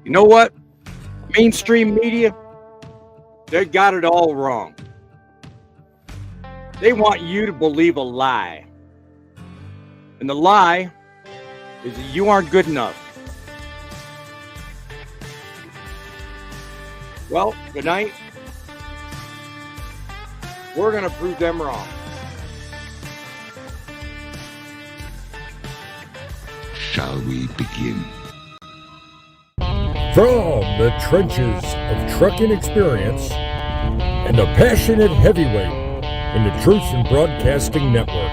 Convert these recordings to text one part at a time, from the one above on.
You know what? Mainstream media, they got it all wrong. They want you to believe a lie. And the lie is that you aren't good enough. Well, good night. We're going to prove them wrong. Shall we begin? From the trenches of trucking experience and a passionate heavyweight in the Truth in Broadcasting Network.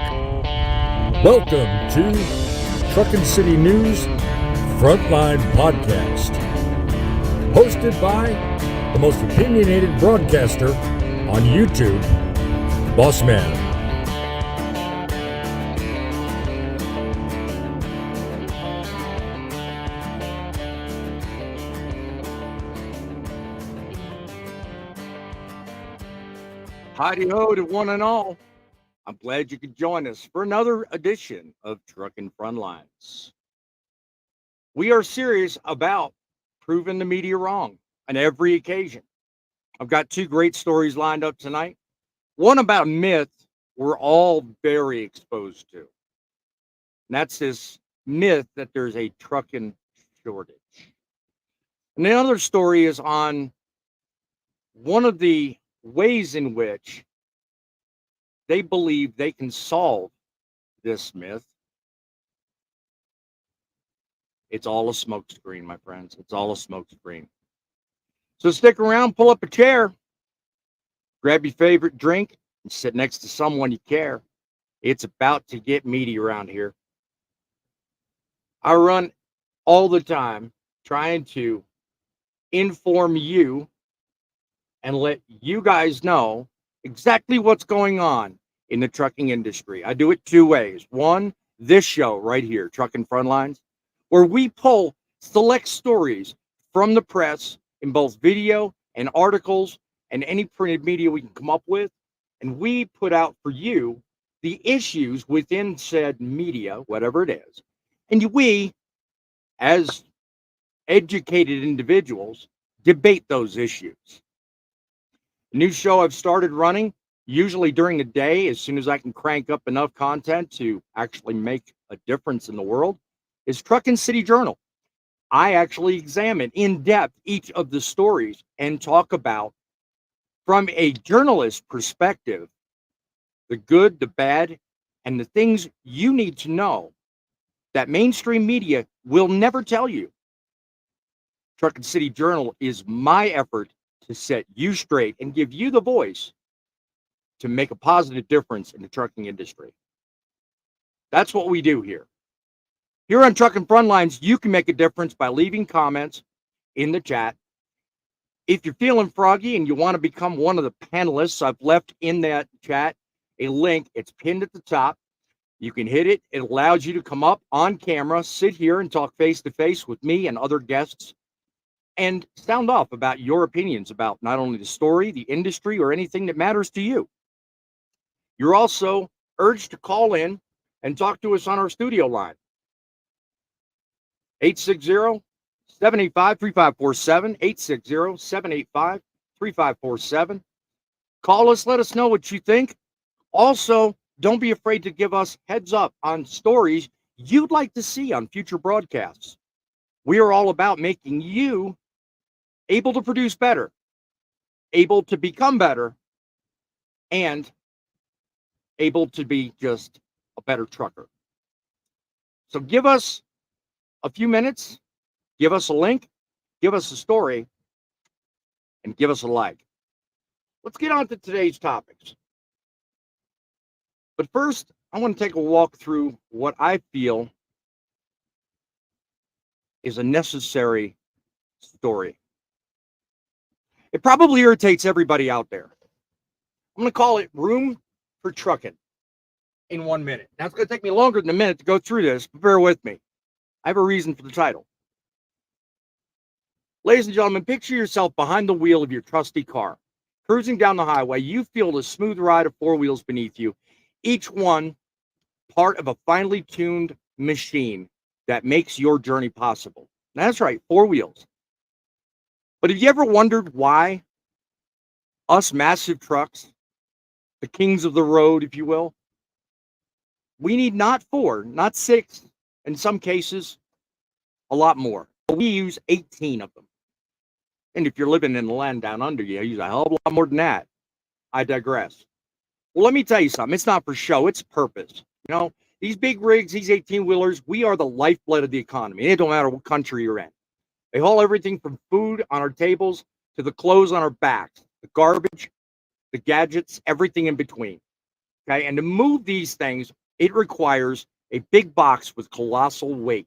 Welcome to Truckin City News Frontline Podcast. Hosted by the most opinionated broadcaster on YouTube, BossMan. Howdy ho to one and all. I'm glad you could join us for another edition of Truckin Frontlines. We are serious about proving the media wrong on every occasion. I've got two great stories lined up tonight. One about a myth we're all very exposed to. And that's this myth that there's a trucking shortage. And the other story is on one of the ways in which they believe they can solve this myth. It's all a smokescreen, my friends. It's all a smokescreen. So stick around, pull up a chair, grab your favorite drink, and sit next to someone you care. It's about to get meaty around here. I run all the time trying to inform you and let you guys know exactly what's going on in the trucking industry. I do it two ways. One, this show right here, Truckin Frontlines, where we pull select stories from the press in both video and articles and any printed media we can come up with, and we put out for you the issues within said media, whatever it is, and we, as educated individuals, debate those issues. The new show I've started running, usually during the day, as soon as I can crank up enough content to actually make a difference in the world, is Truckin City Journal. I actually examine in depth each of the stories and talk about, from a journalist perspective, the good, the bad, and the things you need to know that mainstream media will never tell you. Truckin City Journal is my effort to set you straight and give you the voice to make a positive difference in the trucking industry. That's what we do here. Here on Truckin Frontlines, you can make a difference by leaving comments in the chat. If you're feeling froggy and you want to become one of the panelists, I've left in that chat a link. It's pinned at the top. You can hit it. It allows you to come up on camera, sit here and talk face to face with me and other guests, and sound off about your opinions about not only the story, the industry, or anything that matters to you. You're also urged to call in and talk to us on our studio line. 860-785-3547, 860-785-3547. Call us, let us know what you think. Also, don't be afraid to give us heads up on stories you'd like to see on future broadcasts. We are all about making you able to produce better, able to become better, and able to be just a better trucker. So give us a few minutes, give us a link, give us a story, and give us a like. Let's get on to today's topics. But first, I want to take a walk through what I feel is a necessary story. It probably irritates everybody out there. I'm going to call it Room for Truckin' in 1 minute. Now, it's going to take me longer than a minute to go through this, but bear with me. I have a reason for the title. Ladies and gentlemen, picture yourself behind the wheel of your trusty car. Cruising down the highway, you feel the smooth ride of four wheels beneath you, each one part of a finely tuned machine that makes your journey possible. That's right, four wheels. But have you ever wondered why us massive trucks, the kings of the road, if you will, we need not 4, not 6, in some cases, a lot more. We use 18 of them. And if you're living in the land down under, you use a hell of a lot more than that. I digress. Well, let me tell you something. It's not for show. It's purpose. You know, these big rigs, these 18-wheelers, we are the lifeblood of the economy. It don't matter what country you're in. They haul everything from food on our tables to the clothes on our backs, the garbage, the gadgets, everything in between. Okay, and to move these things, it requires a big box with colossal weight.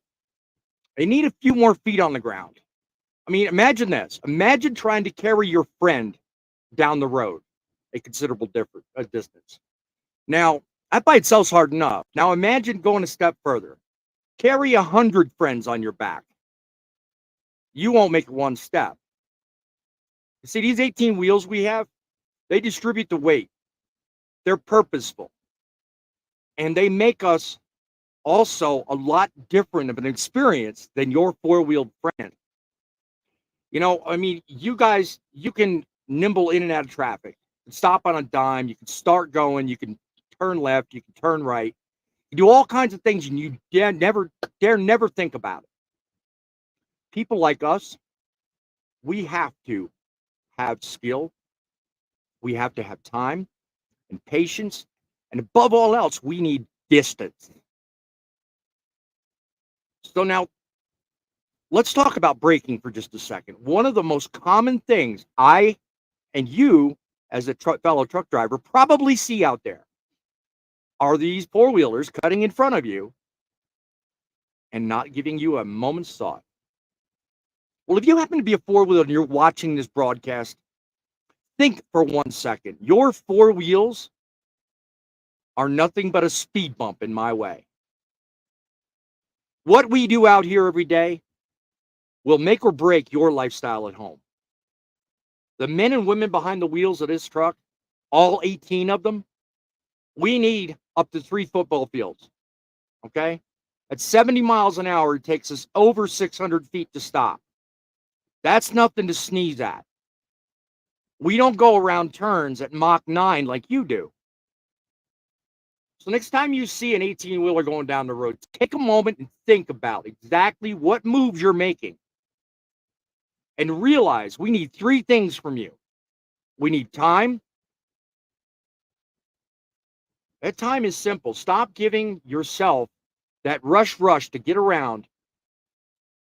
They need a few more feet on the ground. I mean, imagine this. Imagine trying to carry your friend down the road a considerable distance. Now, that by itself is hard enough. Now, imagine going a step further. Carry 100 friends on your back. You won't make one step. You see, these 18 wheels we have, they distribute the weight. They're purposeful. And they make us also a lot different of an experience than your four-wheeled friend. You know, I mean, you guys, you can nimble in and out of traffic. You can stop on a dime. You can start going. You can turn left. You can turn right. You do all kinds of things, and you dare never think about it. People like us, we have to have skill. We have to have time and patience. And above all else, we need distance. So now, let's talk about braking for just a second. One of the most common things I and you, as a fellow truck driver, probably see out there are these four-wheelers cutting in front of you and not giving you a moment's thought. Well, if you happen to be a four-wheeler and you're watching this broadcast, think for 1 second. Your four wheels are nothing but a speed bump in my way. What we do out here every day will make or break your lifestyle at home. The men and women behind the wheels of this truck, all 18 of them, we need up to 3 football fields. Okay? At 70 miles an hour, it takes us over 600 feet to stop. That's nothing to sneeze at. We don't go around turns at Mach 9 like you do. So next time you see an 18-wheeler going down the road, take a moment and think about exactly what moves you're making. And realize we need 3 things from you. We need time. That time is simple. Stop giving yourself that rush to get around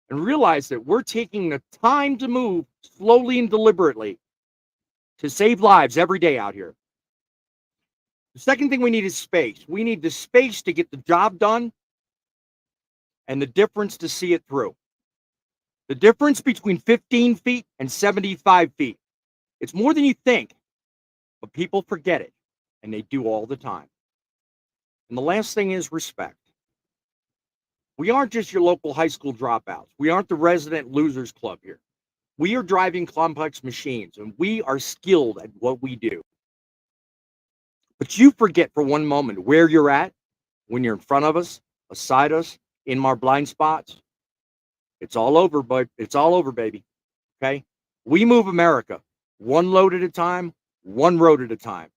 and realize that we're taking the time to move slowly and deliberately to save lives every day out here. The second thing we need is space. We need the space to get the job done and the difference to see it through. The difference between 15 feet and 75 feet. It's more than you think, but people forget it, and they do all the time. And the last thing is respect. We aren't just your local high school dropouts. We aren't the resident losers club here. We are driving complex machines, and we are skilled at what we do. But you forget for one moment where you're at when you're in front of us, beside us, in our blind spots. It's all over, but it's all over, baby. Okay? We move America one load at a time, one road at a time.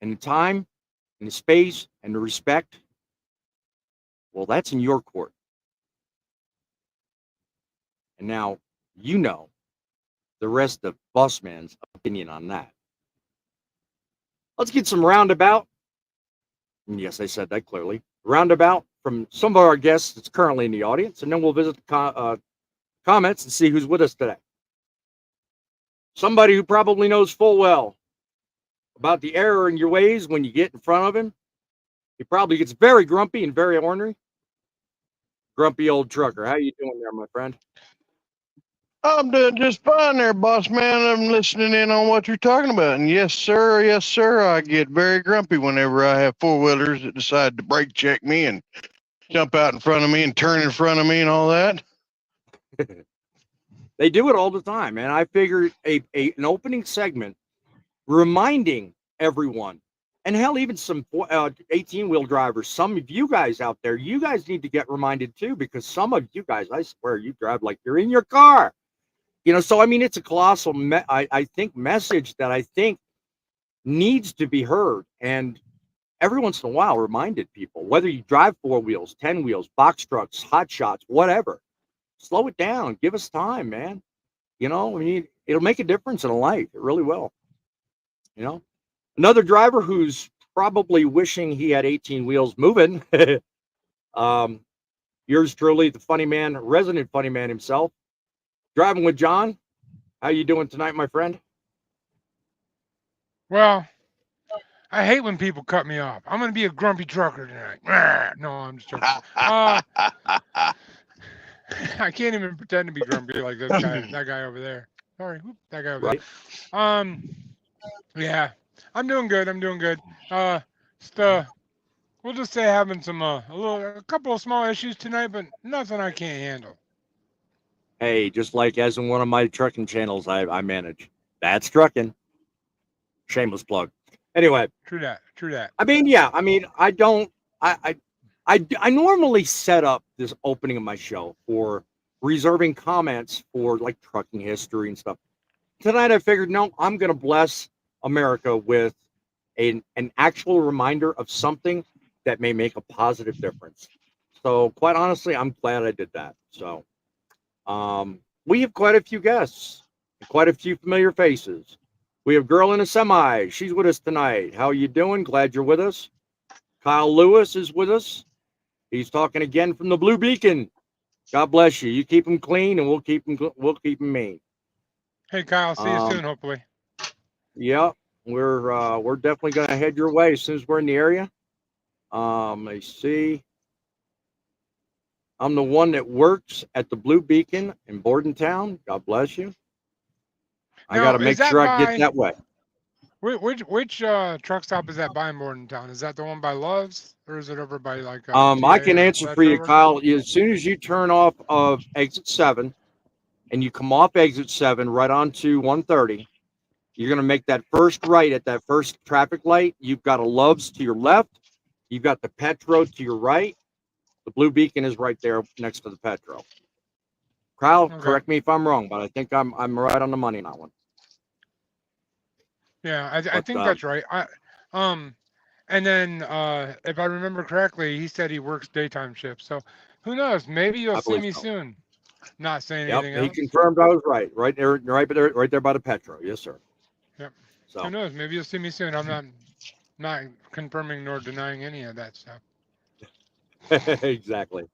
And the time, and the space, and the respect, well, that's in your court. And now you know the rest of BossMan's opinion on that. Let's get some roundabout. And yes, I said that clearly. Roundabout from some of our guests that's currently in the audience, and then we'll visit the comments and see who's with us today. Somebody who probably knows full well about the error in your ways when you get in front of him. He probably gets very grumpy and very ornery. Grumpy old trucker. How you doing there, my friend? I'm doing just fine there, boss man. I'm listening in on what you're talking about. And yes, sir, I get very grumpy whenever I have four-wheelers that decide to brake check me and jump out in front of me and turn in front of me and all that. They do it all the time, and I figured an opening segment reminding everyone and hell, even some 18-wheel drivers, some of you guys out there, you guys need to get reminded too, because some of you guys, I swear, you drive like you're in your car. So I mean, it's a colossal, I think, message that I think needs to be heard, and every once in a while reminded people, whether you drive 4 wheels, 10 wheels, box trucks, hot shots, whatever, slow it down, give us time, man. I mean, it'll make a difference in a life. It really will. Another driver who's probably wishing he had 18 wheels moving. Yours truly, the funny man, resident funny man himself, driving with John. How you doing tonight, my friend? Well, I hate when people cut me off. I'm going to be a grumpy trucker tonight. No, I'm just joking. I can't even pretend to be grumpy like that guy over there. Sorry, that guy over there. Yeah, I'm doing good. We'll just say having a couple of small issues tonight, but nothing I can't handle. Hey, just like as in one of my trucking channels I manage. That's trucking. Shameless plug. Anyway. True that. I mean, yeah. I mean, I normally set up this opening of my show for reserving comments for like trucking history and stuff. Tonight I figured, no, I'm going to bless America with an actual reminder of something that may make a positive difference. So quite honestly, I'm glad I did that. So we have quite a few guests, quite a few familiar faces. We have Girl in a Semi. She's with us tonight. How are you doing? Glad you're with us. Kyle Lewis is with us. He's talking again from the Blue Beacon. God bless you. You keep him clean, and we'll keep him mean. Hey, Kyle. See you soon, hopefully. Yeah, we're definitely gonna head your way as soon as we're in the area. I see. I'm the one that works at the Blue Beacon in Bordentown. God bless you. I got to make sure I get that way. Which truck stop is that by in Bordentown? Is that the one by Love's, or is it over by like? I can answer for you, Kyle. As soon as you turn off of exit 7, and you come off exit 7 right onto 130, you're gonna make that first right at that first traffic light. You've got a Love's to your left. You've got the Petro to your right. The Blue Beacon is right there next to the Petro. Kyle, correct me if I'm wrong, but I think I'm right on the money on that one. Yeah, I think that's right. And then if I remember correctly, he said he works daytime shifts. So who knows? Maybe you'll see me soon. Not saying anything else. He confirmed I was right. Right there by the Petro. Yes, sir. Yep. So who knows? Maybe you'll see me soon. I'm not confirming nor denying any of that stuff. Exactly.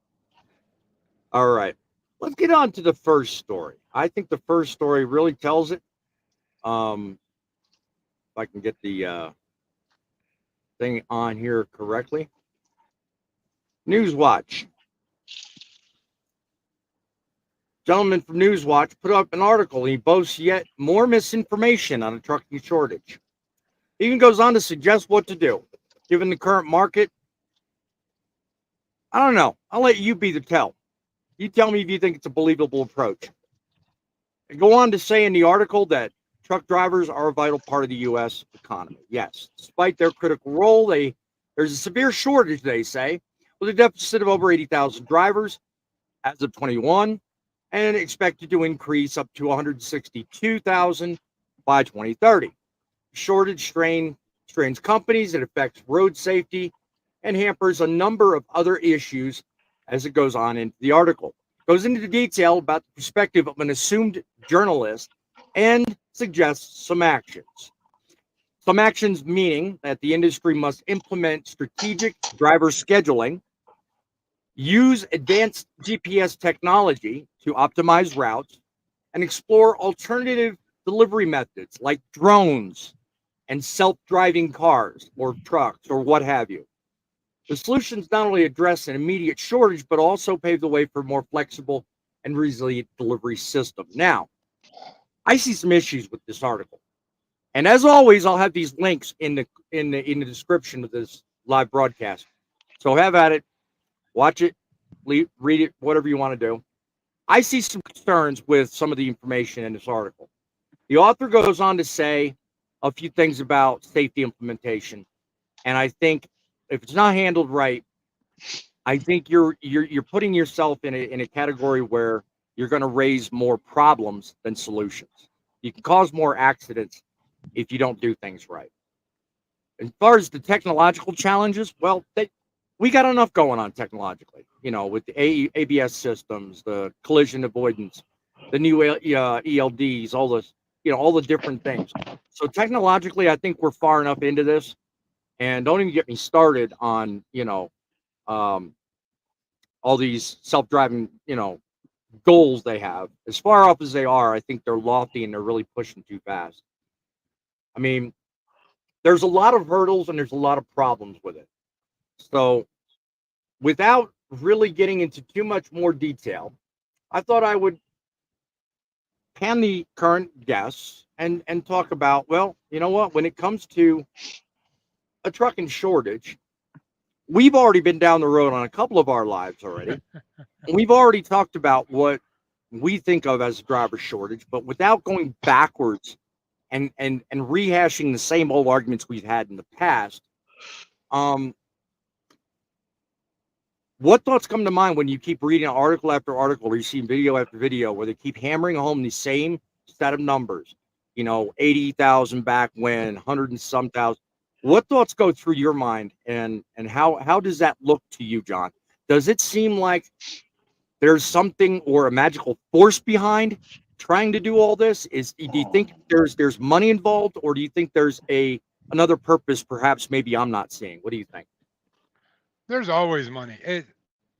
All right. Let's get on to the first story. I think the first story really tells it. If I can get the thing on here correctly. Newswatch. Gentleman from Newswatch put up an article. He boasts yet more misinformation on a trucking shortage. He even goes on to suggest what to do. Given the current market, I don't know. I'll let you be the tell. You tell me if you think it's a believable approach. And go on to say in the article that truck drivers are a vital part of the U.S. economy. Yes, despite their critical role, there's a severe shortage, they say, with a deficit of over 80,000 drivers as of 21, and expected to increase up to 162,000 by 2030. Shortage strains companies, it affects road safety, and hampers a number of other issues as it goes on into the article. It goes into detail about the perspective of an assumed journalist and suggests some actions. Some actions meaning that the industry must implement strategic driver scheduling, use advanced GPS technology to optimize routes, and explore alternative delivery methods like drones and self-driving cars or trucks or what have you. The solutions not only address an immediate shortage, but also pave the way for a more flexible and resilient delivery system. Now, I see some issues with this article. And as always, I'll have these links in the description of this live broadcast. So have at it, watch it, read it, whatever you want to do. I see some concerns with some of the information in this article. The author goes on to say a few things about safety implementation. And I think if it's not handled right, I think you're putting yourself in a category where you're going to raise more problems than solutions. You can cause more accidents if you don't do things right. As far as the technological challenges, well, we got enough going on technologically. With the ABS systems, the collision avoidance, the new ELDs, all this, all the different things. So technologically, I think we're far enough into this. And don't even get me started on, all these self-driving, goals they have. As far up as they are, I think they're lofty and they're really pushing too fast. I mean, there's a lot of hurdles and there's a lot of problems with it. So without really getting into too much more detail, I thought I would pan the current guests and talk about, well, you know what, when it comes to a trucking shortage, we've already been down the road on a couple of our lives already. We've already talked about what we think of as a driver shortage, but without going backwards and rehashing the same old arguments we've had in the past. What thoughts come to mind when you keep reading article after article or you see video after video where they keep hammering home the same set of numbers? 80,000 back when, 100 and some thousand. What thoughts go through your mind, and how does that look to you, John? Does it seem like there's something or a magical force behind trying to do all this? Do you think there's money involved, or do you think there's another purpose perhaps maybe I'm not seeing? What do you think? There's always money.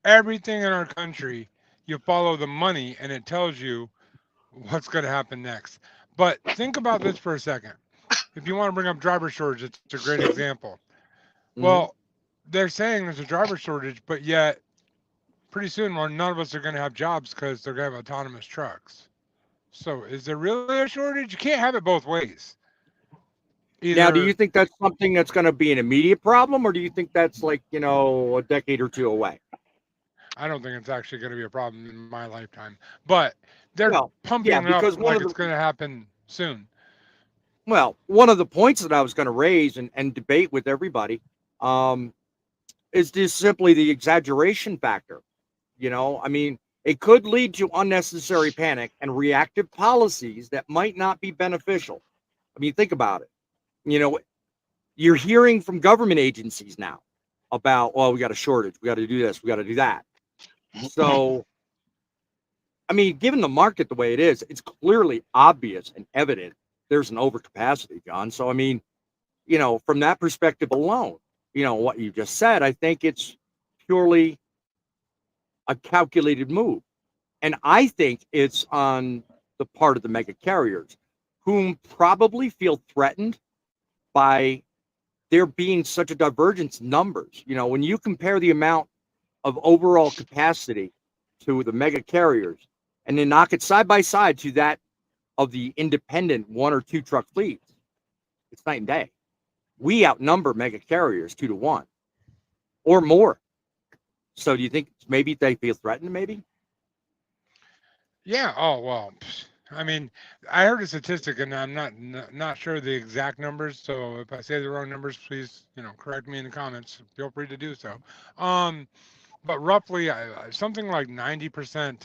Everything in our country, you follow the money and it tells you what's going to happen next. But think about this for a second. If you want to bring up driver shortage, it's a great example. Well, they're saying there's a driver shortage, but yet pretty soon none of us are going to have jobs because they're going to have autonomous trucks. So is there really a shortage? You can't have it both ways. Now, do you think that's something that's going to be an immediate problem, or do you think that's like, a decade or two away? I don't think it's actually going to be a problem in my lifetime, but they're pumping it up like it's going to happen soon. Well, one of the points that I was going to raise and debate with everybody is just simply the exaggeration factor. I mean, it could lead to unnecessary panic and reactive policies that might not be beneficial. I mean, think about it. You're hearing from government agencies now about, well, we got a shortage. We got to do this. We got to do that. So, I mean, given the market the way it is, it's clearly obvious and evident there's an overcapacity, John. So, I mean, from that perspective alone, what you just said, I think it's purely a calculated move. And I think it's on the part of the mega carriers, whom probably feel threatened by there being such a divergence in numbers. When you compare the amount of overall capacity to the mega carriers and then knock it side by side to that of the independent 1 or 2 truck fleets, it's night and day. We outnumber mega carriers 2 to 1 or more. So do you think maybe they feel threatened, maybe? Yeah. Oh, well, I mean, I heard a statistic, and I'm not sure the exact numbers. So if I say the wrong numbers, please, correct me in the comments. Feel free to do so. But roughly, something like 90%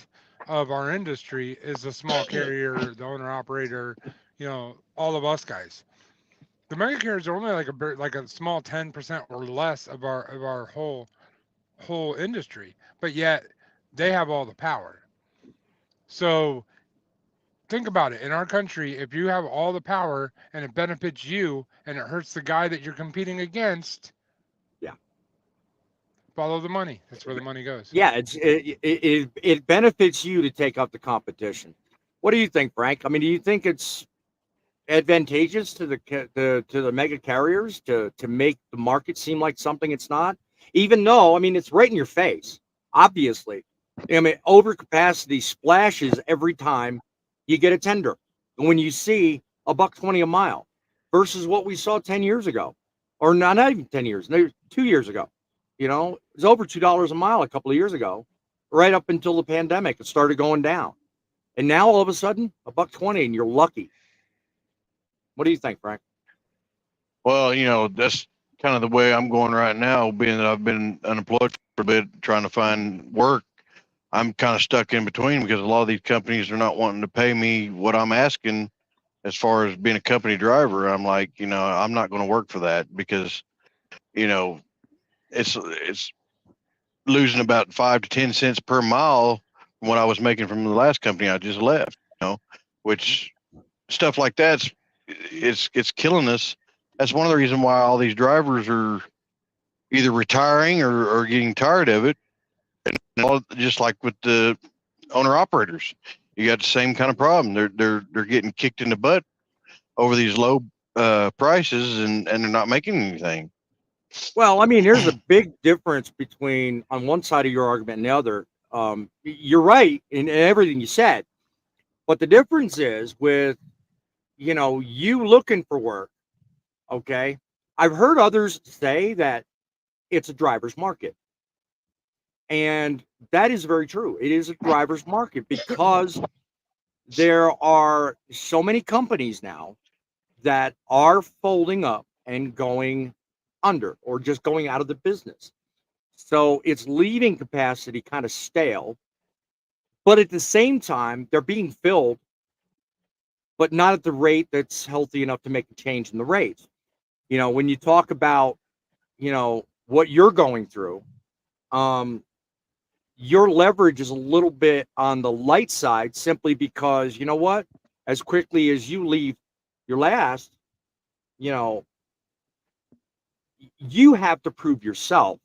of our industry is the small carrier, the owner operator, all of us guys. The mega carriers are only like a small 10% or less of our whole industry, but yet they have all the power. So think about it. In our country, if you have all the power and it benefits you and it hurts the guy that you're competing against, follow the money. That's where the money goes. Yeah, it benefits you to take up the competition. What do you think, Frank? I mean, do you think it's advantageous to the mega carriers to make the market seem like something it's not? Even though, I mean, it's right in your face, obviously. I mean, overcapacity splashes every time you get a tender. When you see $1.20 a mile versus what we saw 10 years ago, or not even 10 years, 2 years ago. It was over $2 a mile a couple of years ago, right up until the pandemic. It started going down. And now all of a sudden, $1.20 and you're lucky. What do you think, Frank? Well, that's kind of the way I'm going right now, being that I've been unemployed for a bit, trying to find work. I'm kind of stuck in between because a lot of these companies are not wanting to pay me what I'm asking as far as being a company driver. I'm like, I'm not going to work for that because, you know, it's losing about 5 to 10 cents per mile from what I was making from the last company I just left, which stuff like that's it's killing us. That's one of the reasons why all these drivers are either retiring or getting tired of it. And all, just like with the owner operators, you got the same kind of problem. They're getting kicked in the butt over these low prices, and they're not making anything. Well, I mean, there's a big difference between on one side of your argument and the other. You're right in everything you said, but the difference is with you looking for work. Okay, I've heard others say that it's a driver's market, and that is very true. It is a driver's market because there are so many companies now that are folding up and going under or just going out of the business. So it's leaving capacity kind of stale, but at the same time, they're being filled, but not at the rate that's healthy enough to make a change in the rates. When you talk about, what you're going through, your leverage is a little bit on the light side simply because, you know what? As quickly as you leave your last, you know, you have to prove yourself,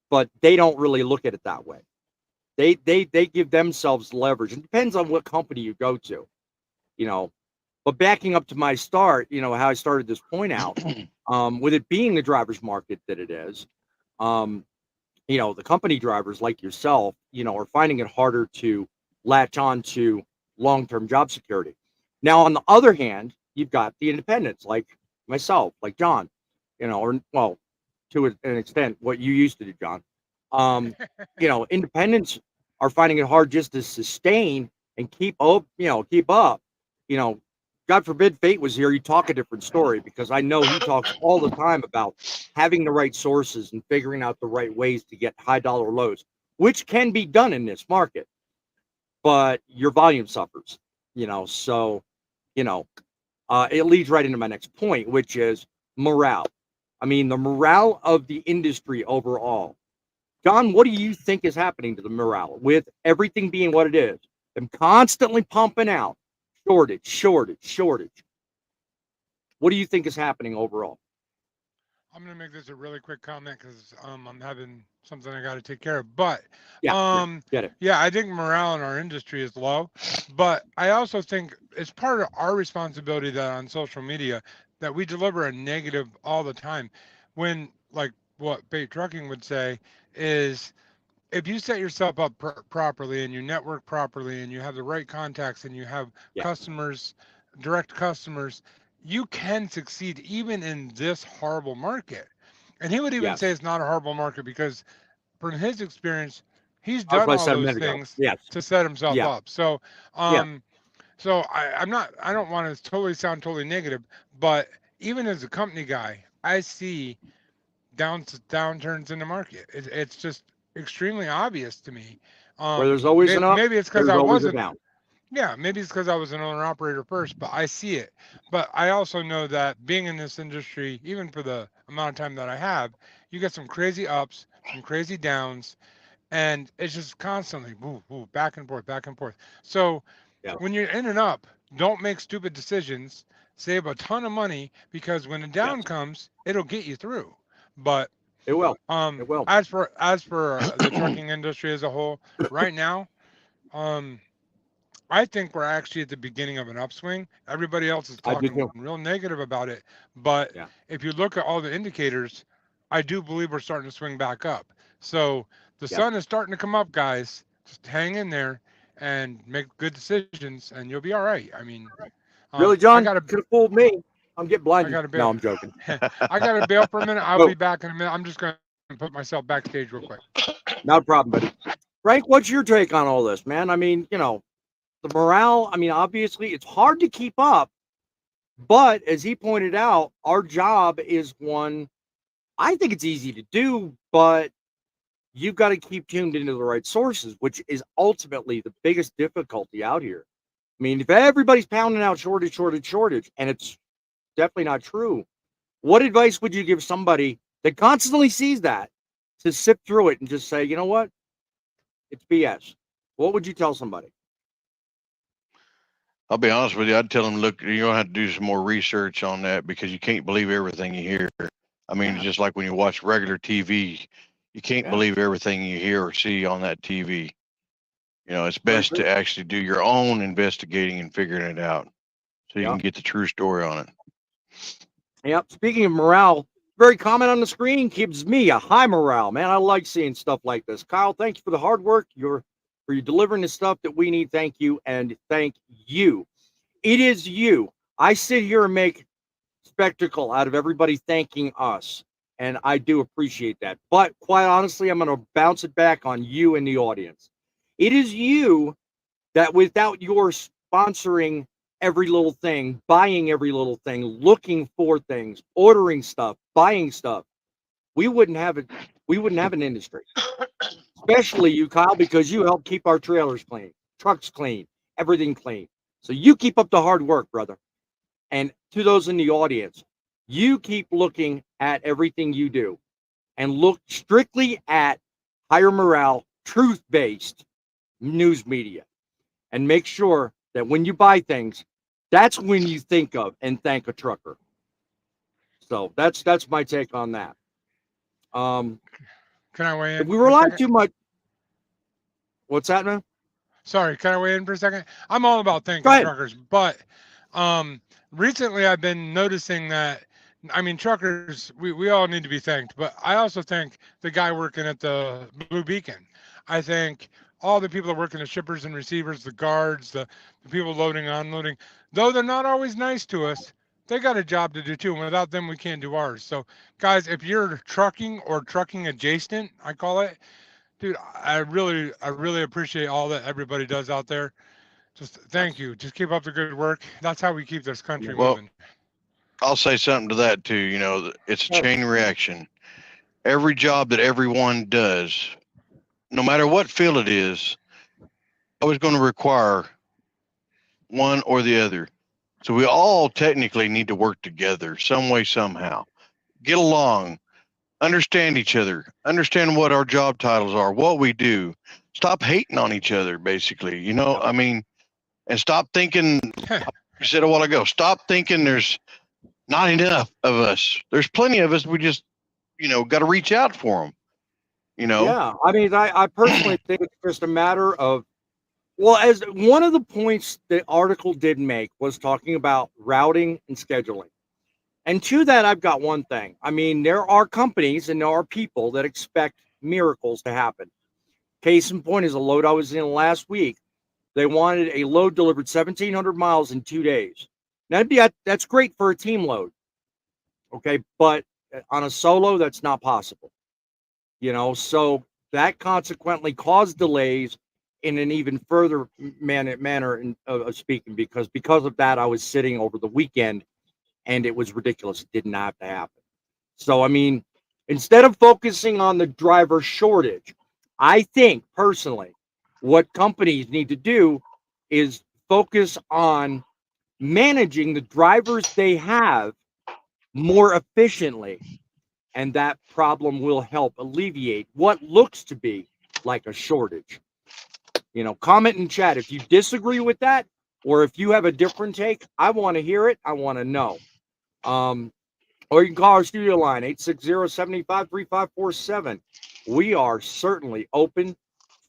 but they don't really look at it that way. They give themselves leverage. It depends on what company you go to, you know. But backing up to my start, how I started this point out, with it being the driver's market that it is, the company drivers like yourself, are finding it harder to latch on to long-term job security. Now, on the other hand, you've got the independents like myself, like John, or well, to an extent, what you used to do, John. Independents are finding it hard just to sustain and keep up, keep up. You know, God forbid Fate was here, he'd talk a different story because I know he talks all the time about having the right sources and figuring out the right ways to get high dollar loads, which can be done in this market, but your volume suffers, so, it leads right into my next point, which is morale. I mean, the morale of the industry overall. John, what do you think is happening to the morale with everything being what it is? Them constantly pumping out shortage. What do you think is happening overall? I'm gonna make this a really quick comment because I'm having something I got to take care of. But Yeah, um, get it. yeah, I think morale in our industry is low. But I also think it's part of our responsibility that on social media that we deliver a negative all the time. When like what Bait Trucking would say is if you set yourself up properly and you network properly and you have the right contacts and you have Yeah, customers, direct customers, you can succeed even in this horrible market. And he would even say yes. it's not a horrible market because from his experience, he's That's done what I all said a those minute ago. things Yes. to set himself Yeah. up. So, Yeah. um, so I don't want to totally sound totally negative, but even as a company guy, I see downturns in the market. It's just extremely obvious to me. Where there's always an up, Maybe it's because there's I always a wasn't. down. Yeah, maybe it's because I was an owner operator first, but I see it. But I also know that being in this industry, even for the amount of time that I have, you get some crazy ups, some crazy downs, and it's just constantly back and forth, back and forth. So Yeah, when you're in and up, don't make stupid decisions. Save a ton of money because when the down yes. comes, it'll get you through. But It will. It will. as for the trucking industry as a whole, right now, um, I think we're actually at the beginning of an upswing. Everybody else is I do talking too. real negative about it, but Yeah. if you look at all the indicators, I do believe we're starting to swing back up. So the Yeah. sun is starting to come up, guys. Just hang in there and make good decisions, and you'll be all right. I mean, Really, I John? got to Could have fooled me. I'm getting I blinded. got to No, bail. I'm joking. I got to bail for a minute. I'll Oh, be back in a minute. I'm just going to put myself backstage real quick. not a problem, buddy. Frank, what's your take on all this, man? I mean, the morale, I mean, obviously it's hard to keep up, but as he pointed out, our job is one I think it's easy to do, but you've got to keep tuned into the right sources, which is ultimately the biggest difficulty out here. I mean, if everybody's pounding out shortage, and it's definitely not true, what advice would you give somebody that constantly sees that to sift through it and just say, you know what? It's BS. What would you tell somebody? I'll be honest with you. I'd tell them, look, you're gonna have to do some more research on that because you can't believe everything you hear. I mean, Yeah. just like when you watch regular TV, you can't Yeah. believe everything you hear or see on that TV. You know, it's Very best true. to actually do your own investigating and figuring it out so you Yeah. can get the true story on it. Yep. Speaking of morale, very comment on the screen gives me a high morale, man. I like seeing stuff like this. Kyle, thank you for the hard work. For you delivering the stuff that we need. Thank you, and thank you. It is you. I sit here and make spectacle out of everybody thanking us, and I do appreciate that. But quite honestly, I'm going to bounce it back on you in the audience. It is you that without your sponsoring every little thing, buying every little thing, looking for things, ordering stuff, buying stuff, we wouldn't have it. We wouldn't have an industry. Especially you, Kyle, because you help keep our trailers clean, trucks clean, everything clean. So you keep up the hard work, brother. And to those in the audience, you keep looking at everything you do and look strictly at higher morale, truth-based news media, and make sure that when you buy things, that's when you think of and thank a trucker. So that's my take on that. Um, Can I weigh if in we for a rely second? too much, what's that, man? Sorry, can I weigh in for a second? I'm all about Go thanking ahead. truckers, but recently I've been noticing that, I mean, truckers, we all need to be thanked, but I also thank the guy working at the Blue Beacon. I thank all the people that work in the shippers and receivers, the guards, the people loading, unloading. Though they're not always nice to us, they got a job to do too, and without them, we can't do ours. So, guys, if you're trucking or trucking adjacent, I call it, dude, I really appreciate all that everybody does out there. Just thank Yes. you. Just keep up the good work. That's how we keep this country Yeah. Well, moving. I'll say something to that too. You know, it's a Yes. chain reaction. Every job that everyone does, no matter what field it is, always going to require one or the other. So we all technically need to work together some way, somehow. Get along, understand each other, understand what our job titles are, what we do. Stop hating on each other, basically. You know, Yep. I mean, and stop thinking, like you said a while ago, stop thinking there's not enough of us. There's plenty of us. We just, got to reach out for them, you know? Yeah. I mean, I personally think it's just a matter of, well, as one of the points the article did make was talking about routing and scheduling. And to that, I've got one thing. I mean, there are companies and there are people that expect miracles to happen. Case in point is a load I was in last week. They wanted a load delivered 1,700 miles in 2 days. That's great for a team load, okay, but on a solo, that's not possible. So that consequently caused delays in an even further manner of speaking, because of that, I was sitting over the weekend and it was ridiculous. It didn't have to happen. So, I mean, instead of focusing on the driver shortage, I think personally, what companies need to do is focus on managing the drivers they have more efficiently. And that problem will help alleviate what looks to be like a shortage. Comment in chat if you disagree with that, or if you have a different take. I want to hear it. I want to know. Or you can call our studio line, 860-785-3547. We are certainly open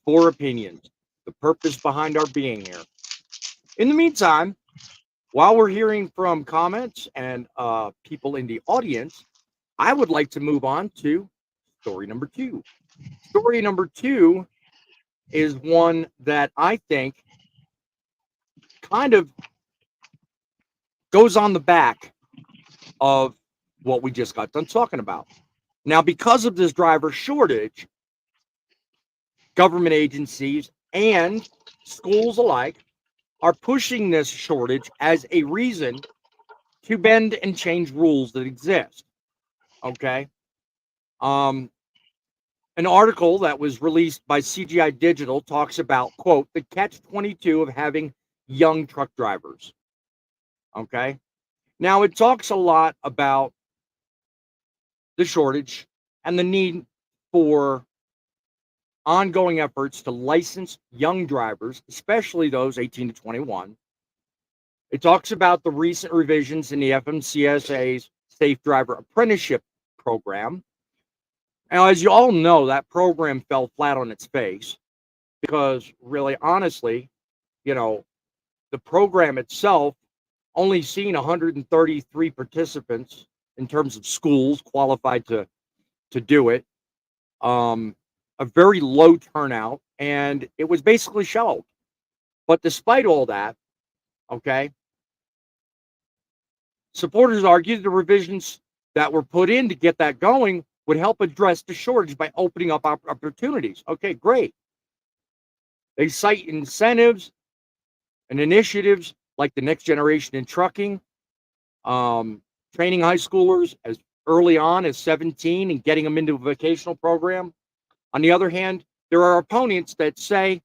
for opinions, the purpose behind our being here. In the meantime, while we're hearing from comments and people in the audience, I would like to move on to story number 2. Story number 2 is one that I think kind of goes on the back of what we just got done talking about. Now, because of this driver shortage, government agencies and schools alike are pushing this shortage as a reason to bend and change rules that exist. Okay. An article that was released by CGI Digital talks about, quote, the catch-22 of having young truck drivers. Okay. Now, it talks a lot about the shortage and the need for ongoing efforts to license young drivers, especially those 18 to 21. It talks about the recent revisions in the FMCSA's Safe Driver Apprenticeship Program. Now, as you all know, that program fell flat on its face because, really, honestly, the program itself only seen 133 participants in terms of schools qualified to do it. A very low turnout, and it was basically shelved. But despite all that, okay, supporters argued the revisions that were put in to get that going would help address the shortage by opening up opportunities. Okay, great. They cite incentives and initiatives like the next generation in trucking, training high schoolers as early on as 17 and getting them into a vocational program. On the other hand, there are opponents that say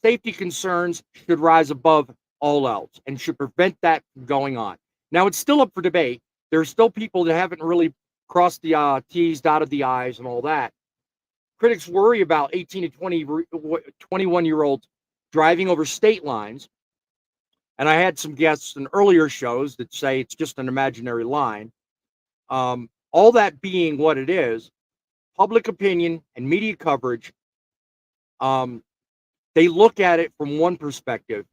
safety concerns should rise above all else and should prevent that from going on. Now, it's still up for debate. There are still people that haven't really crossed the T's, dotted the I's, and all that. Critics worry about 18 to 21-year-olds driving over state lines. And I had some guests in earlier shows that say it's just an imaginary line. All that being what it is, public opinion and media coverage, they look at it from one perspective.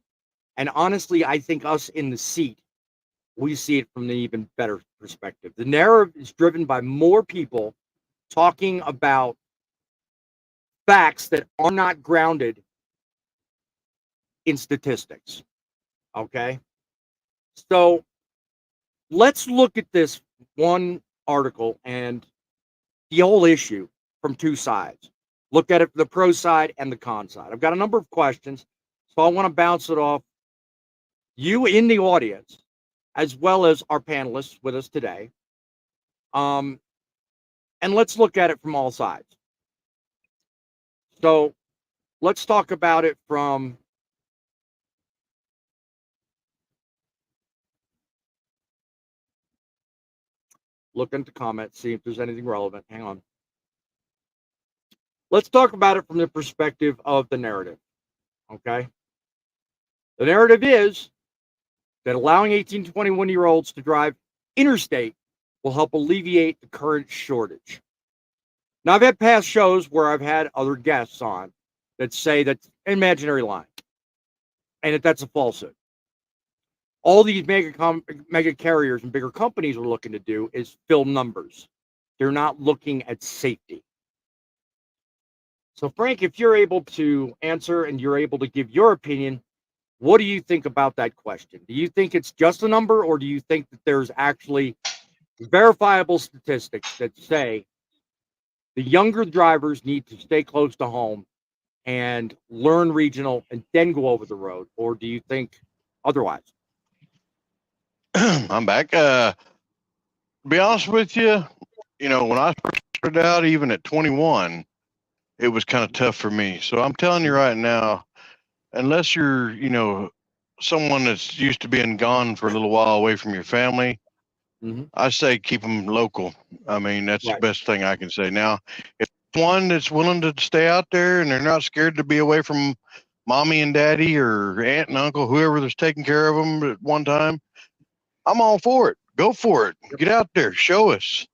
And honestly, I think us in the seat, we see it from an even better perspective. The narrative is driven by more people talking about facts that are not grounded in statistics. Okay? So let's look at this one article and the whole issue from two sides. Look at it from the pro side and the con side. I've got a number of questions, so I want to bounce it off you in the audience, as well as our panelists with us today. And let's look at it from all sides. So let's talk about it from look into comments, see if there's anything relevant. Hang on. Let's talk about it from the perspective of the narrative. Okay. The narrative is that allowing 18 to 21-year-olds to drive interstate will help alleviate the current shortage. Now, I've had past shows where I've had other guests on that say that's an imaginary line and that's a falsehood. All these mega carriers and bigger companies are looking to do is fill numbers. They're not looking at safety. So, Frank, if you're able to answer and you're able to give your opinion, what do you think about that question? Do you think it's just a number, or do you think that there's actually verifiable statistics that say the younger drivers need to stay close to home and learn regional and then go over the road? Or do you think otherwise? I'm back. To be honest with you, when I first started out, even at 21, it was kind of tough for me. So I'm telling you right now, unless you're, someone that's used to being gone for a little while away from your family, I say keep them local. I mean, that's the best thing I can say. Now, if one that's willing to stay out there and they're not scared to be away from mommy and daddy or aunt and uncle, whoever that's taking care of them at one time, I'm all for it. Go for it. Get out there. Show us,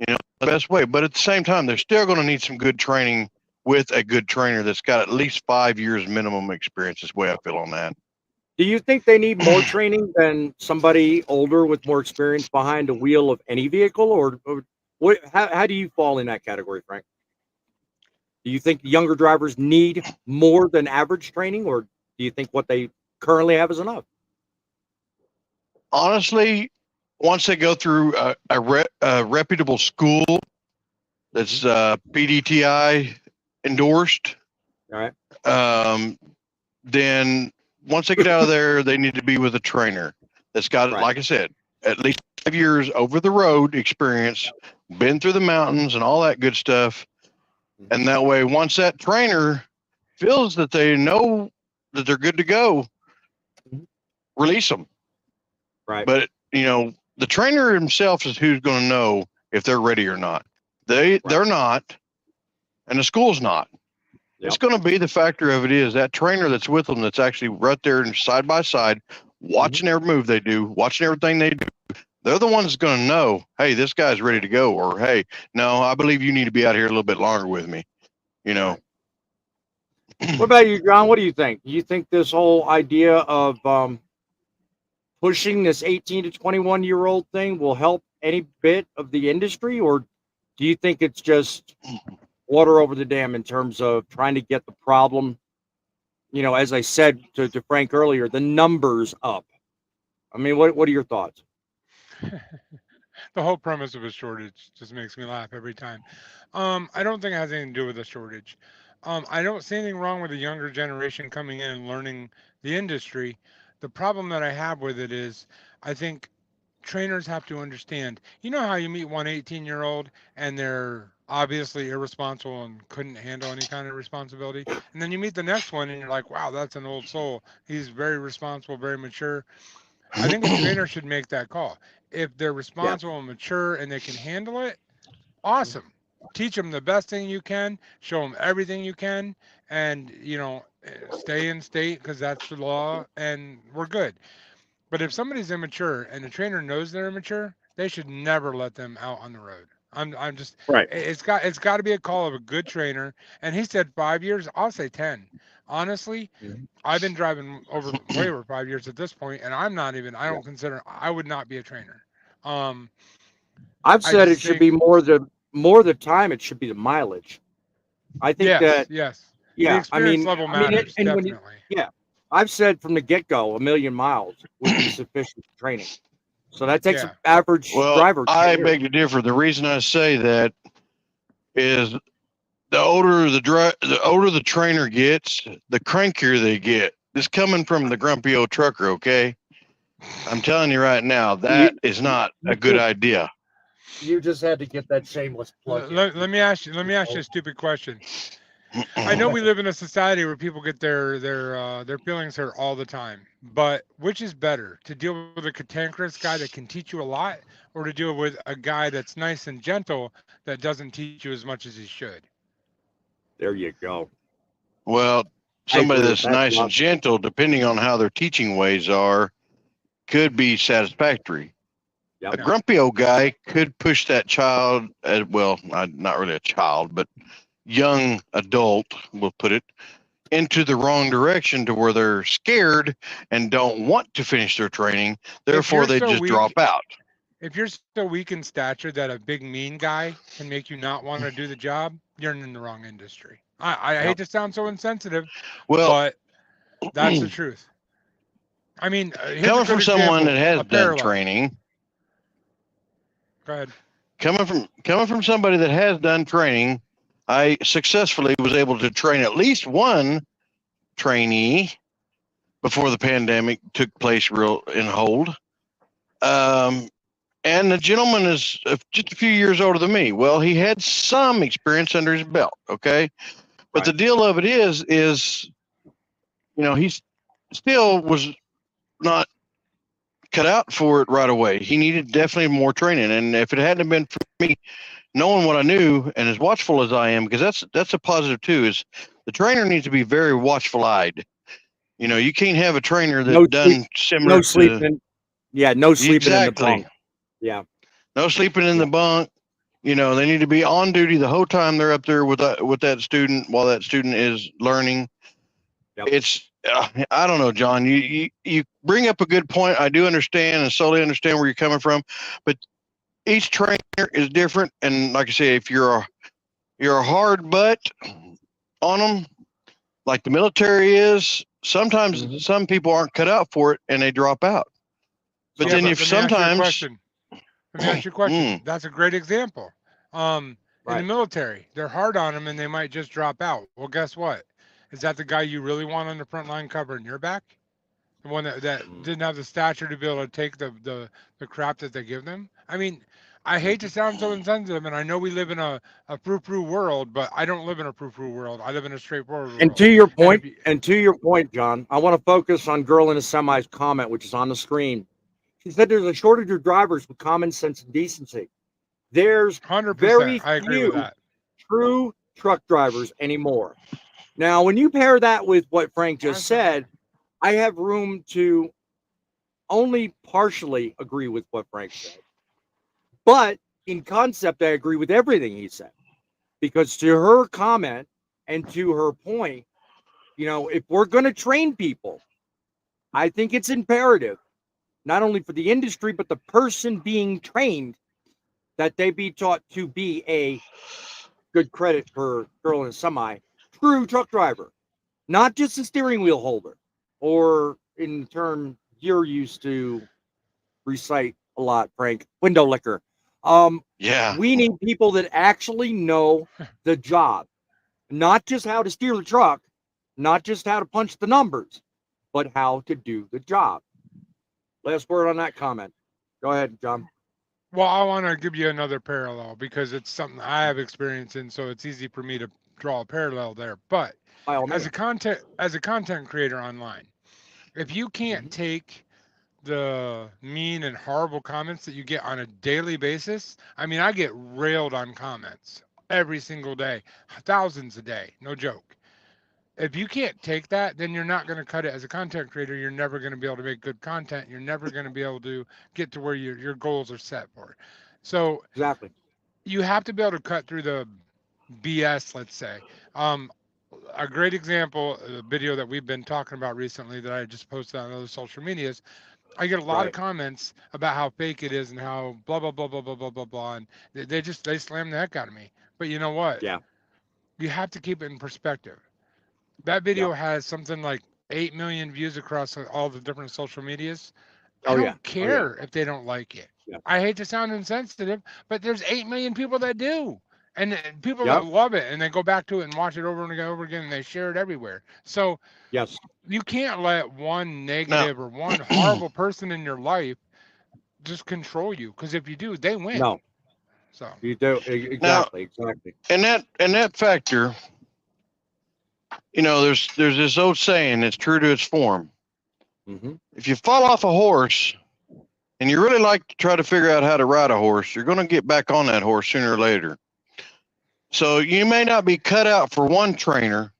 the best way. But at the same time, they're still going to need some good training with a good trainer that's got at least 5 years minimum experience, is the way I feel on that. Do you think they need more training than somebody older with more experience behind the wheel of any vehicle, or what? How do you fall in that category, Frank? Do you think younger drivers need more than average training, or do you think what they currently have is enough? Honestly, once they go through a reputable school that's PDTI endorsed, all right, then once they get out of there, they need to be with a trainer that's got, like I said, at least 5 years over the road experience been through the mountains and all that good stuff. And that way, once that trainer feels that they know that they're good to go, release them. Right. But, the trainer himself is who's going to know if they're ready or not. They're not, and the school's not. Yep. It's going to be the factor of it is that trainer that's with them that's actually right there and side by side, watching every move they do, watching everything they do. They're the ones that's going to know, hey, this guy's ready to go, or hey, no, I believe you need to be out here a little bit longer with me. Right. What about you, John? What do you think? Do you think this whole idea of pushing this 18 to 21-year-old thing will help any bit of the industry, or do you think it's just water over the dam in terms of trying to get the problem, as I said to Frank earlier, the numbers up? I mean, what are your thoughts? The whole premise of a shortage just makes me laugh every time. I don't think it has anything to do with a shortage. I don't see anything wrong with the younger generation coming in and learning the industry. The problem that I have with it is I think trainers have to understand. You know how you meet one 18-year-old and they're obviously irresponsible and couldn't handle any kind of responsibility, and then you meet the next one and you're like, wow, that's an old soul. He's very responsible, very mature. I think a trainer should make that call. If they're responsible and mature and they can handle it, awesome. Teach them the best thing you can, show them everything you can, and stay in state because that's the law, and we're good. But if somebody's immature and the trainer knows they're immature, they should never let them out on the road. I'm just Right. it's got to be a call of a good trainer. And he said 5 years. I'll say 10. Honestly, I've been driving way over 5 years at this point, and I'm not even. I don't consider. I would not be a trainer. I've I said it just should think be more the time. It should be the mileage. I think yes. The The experience level matters and when definitely. I've said from the get-go, 1,000,000 miles would be sufficient for training. So that takes Yeah. an average Well, driver 10 I years. beg to differ. The reason I say that is the older the trainer gets, the crankier they get. This coming from the grumpy old trucker, okay? I'm telling you right now, that is not a good idea. You just had to get that shameless plug in. Let me ask you a stupid question. I know we live in a society where people get their feelings hurt all the time, but which is better, to deal with a cantankerous guy that can teach you a lot, or to deal with a guy that's nice and gentle that doesn't teach you as much as he should? There you go. Well, I somebody agree with that's that, nice Bob. and gentle, depending on how their teaching ways are, could be satisfactory. Yep. A grumpy old guy could push that child, well, not really a child, but young adult, we'll put it, into the wrong direction to where they're scared and don't want to finish their training. Therefore, they just drop out. If you're so weak in stature that a big mean guy can make you not want to do the job, you're in the wrong industry. I hate to sound so insensitive, Well, but that's the truth. I mean, here's coming a from good someone example, that has a done parallel. training, Go ahead. coming from somebody that has done training, I successfully was able to train at least one trainee before the pandemic took place real in hold. And the gentleman is just a few years older than me. Well, he had some experience under his belt, okay? But Right. the deal of it is, he still was not cut out for it right away. He needed definitely more training. And if it hadn't been for me knowing what I knew and as watchful as I am, because that's a positive too, is the trainer needs to be very watchful eyed. You can't have a trainer that's done similar No to sleeping. Yeah, no sleeping in the exactly. bunk. Yeah. No sleeping in the bunk. They need to be on duty the whole time they're up there with that student while that student is learning. Yep. It's I don't know, John. You bring up a good point. I do understand and solely understand where you're coming from, but each trainer is different. And like I say, if you're a hard butt on them, like the military is, sometimes some people aren't cut out for it and they drop out. But then if sometimes. Let me ask you a question. That's a great example. In the military, they're hard on them and they might just drop out. Well, guess what? Is that the guy you really want on the front line covering your back? The one that didn't have the stature to be able to take the crap that they give them? I mean, I hate to sound so insensitive, and I know we live in a frou-frou world, but I don't live in a frou-frou world. I live in a straightforward And world. to your And if point, you, John, I want to focus on Girl in a Semi's comment, which is on the screen. She said there's a shortage of drivers with common sense and decency. There's 100%, very I agree with few that. true truck drivers anymore. Now, when you pair that with what Frank Why just is that? said, I have room to only partially agree with what Frank said. But in concept, I agree with everything he said. Because to her comment and to her point, if we're going to train people, I think it's imperative, not only for the industry, but the person being trained, that they be taught to be a good credit for Girl in a Semi, true truck driver, not just a steering wheel holder, or in term you're used to recite a lot, Frank, window licker. Yeah. We need people that actually know the job, not just how to steer the truck, not just how to punch the numbers, but how to do the job. Last word on that comment. Go ahead, John. Well, I want to give you another parallel because it's something I have experience in, so it's easy for me to draw a parallel there. But By all as means. a content creator online, if you can't Mhm. take the mean and horrible comments that you get on a daily basis, I mean, I get railed on comments every single day, thousands a day, no joke. If you can't take that, then you're not going to cut it as a content creator. You're never going to be able to make good content. You're never going to be able to get to where your goals are set for. So Exactly. you have to be able to cut through the BS, let's say. Um, a great example, a video that we've been talking about recently that I just posted on other social medias. I get a lot of Right. comments about how fake it is and how blah blah blah blah blah blah blah blah, and they slam the heck out of me. But you know what? Yeah. You have to keep it in perspective. That Yep. video has something like 8 million views across all the different social medias. I Oh yeah. don't Oh yeah. care if they don't like it. Yeah. I hate to sound insensitive, but there's 8 million people that do. And people that Yep. love it and they go back to it and watch it over again and they share it everywhere. So Yes. you can't let one Now, negative or one horrible person in your life just control you because if you do, they win. No. So You do now, exactly. Exactly. and that factor, there's this old saying that's true to its form. Mm-hmm. If you fall off a horse and you really like to try to figure out how to ride a horse, you're going to get back on that horse sooner or later. So you may not be cut out for one trainer,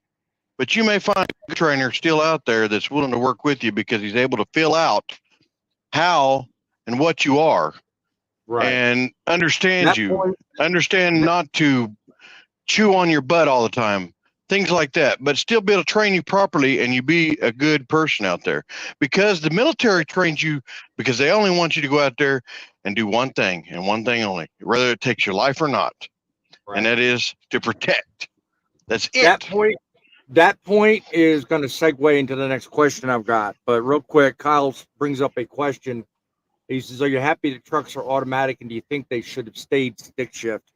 but you may find a trainer still out there that's willing to work with you because he's able to feel out how and what you are Right. and understand That you, point. understand That, not to chew on your butt all the time, things like that, but still be able to train you properly and you be a good person out there. Because the military trains you because they only want you to go out there and do one thing and one thing only, whether it takes your life or not, and right. that is to protect. That's That it. point. That point is going to segue into the next question I've got. But real quick, Kyle brings up a question. He says, "Are you happy that trucks are automatic, and do you think they should have stayed stick shift?"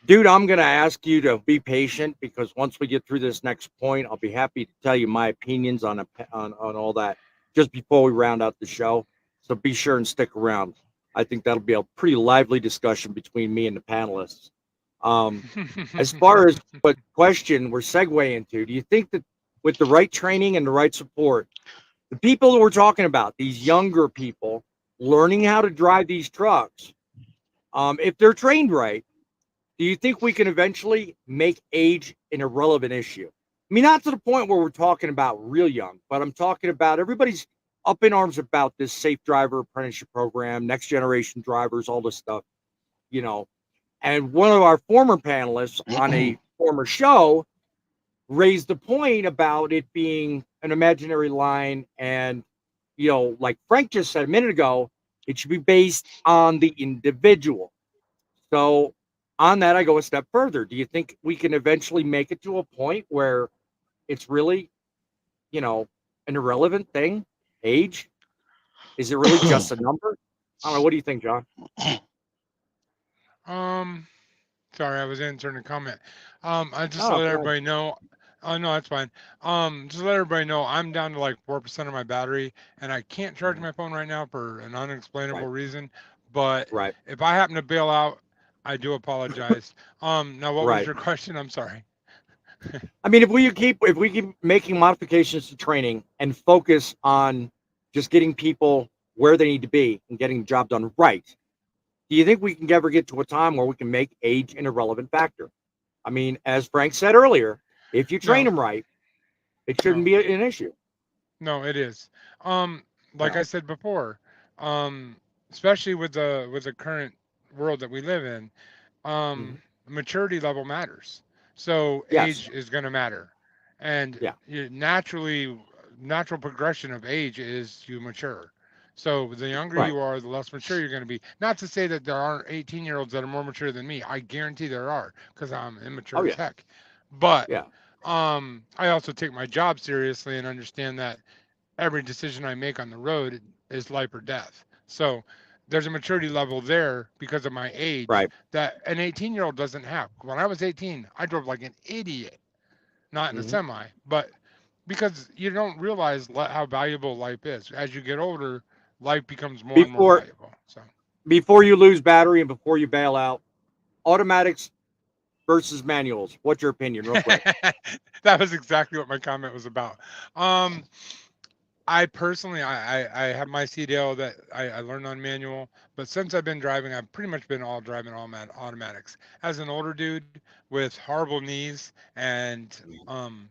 Dude, I'm going to ask you to be patient because once we get through this next point, I'll be happy to tell you my opinions on all that just before we round out the show. So be sure and stick around. I think that'll be a pretty lively discussion between me and the panelists. As far as what question we're segueing to, do you think that with the right training and the right support, the people that we're talking about, these younger people learning how to drive these trucks, if they're trained right, do you think we can eventually make age an irrelevant issue? I mean, not to the point where we're talking about real young, but I'm talking about everybody's up in arms about this safe driver apprenticeship program, next generation drivers, all this stuff, you know. And one of our former panelists on a former show raised the point about it being an imaginary line. And, like Frank just said a minute ago, it should be based on the individual. So on that, I go a step further. Do you think we can eventually make it to a point where it's really, an irrelevant thing? Age? Is it really just a number? I don't know. What do you think, John? um, sorry, I was answering a comment. I just Oh, let go ahead. everybody know. Oh no, that's fine. Just let everybody know I'm down to like 4% of my battery, and I can't charge Mhm. my phone right now for an unexplainable Right. reason. But Right. if I happen to bail out, I do apologize. Now what was Right. your question? I'm sorry. I mean, if we keep making modifications to training and focus on just getting people where they need to be and getting the job done right, do you think we can ever get to a time where we can make age an irrelevant factor? I mean, as Frank said earlier, if you train No, them right, it shouldn't no, be an issue. no, it is. Um, like Yeah. I said before, um, especially with the current world that we live in, Mhm. maturity level matters. So Yes. age is going to matter, and Yeah. natural progression of age is you mature. So the younger Right. you are, the less mature you're going to be. Not to say that there aren't 18-year-olds that are more mature than me. I guarantee there are, because I'm Oh immature as yeah. heck. But Yeah. I also take my job seriously and understand that every decision I make on the road is life or death. So there's a maturity level there because of my age Right. that an 18-year-old doesn't have. When I was 18, I drove like an idiot, not in a Hmm. semi, but because you don't realize how valuable life is. As you get older, life becomes more and more Before valuable. So before you lose battery and before you bail out, automatics versus manuals. What's your opinion, real quick? that was exactly what my comment was about. Um, I personally, I have my CDL that I learned on manual, but since I've been driving, I've pretty much been all driving automatics. As an older dude with horrible knees and um,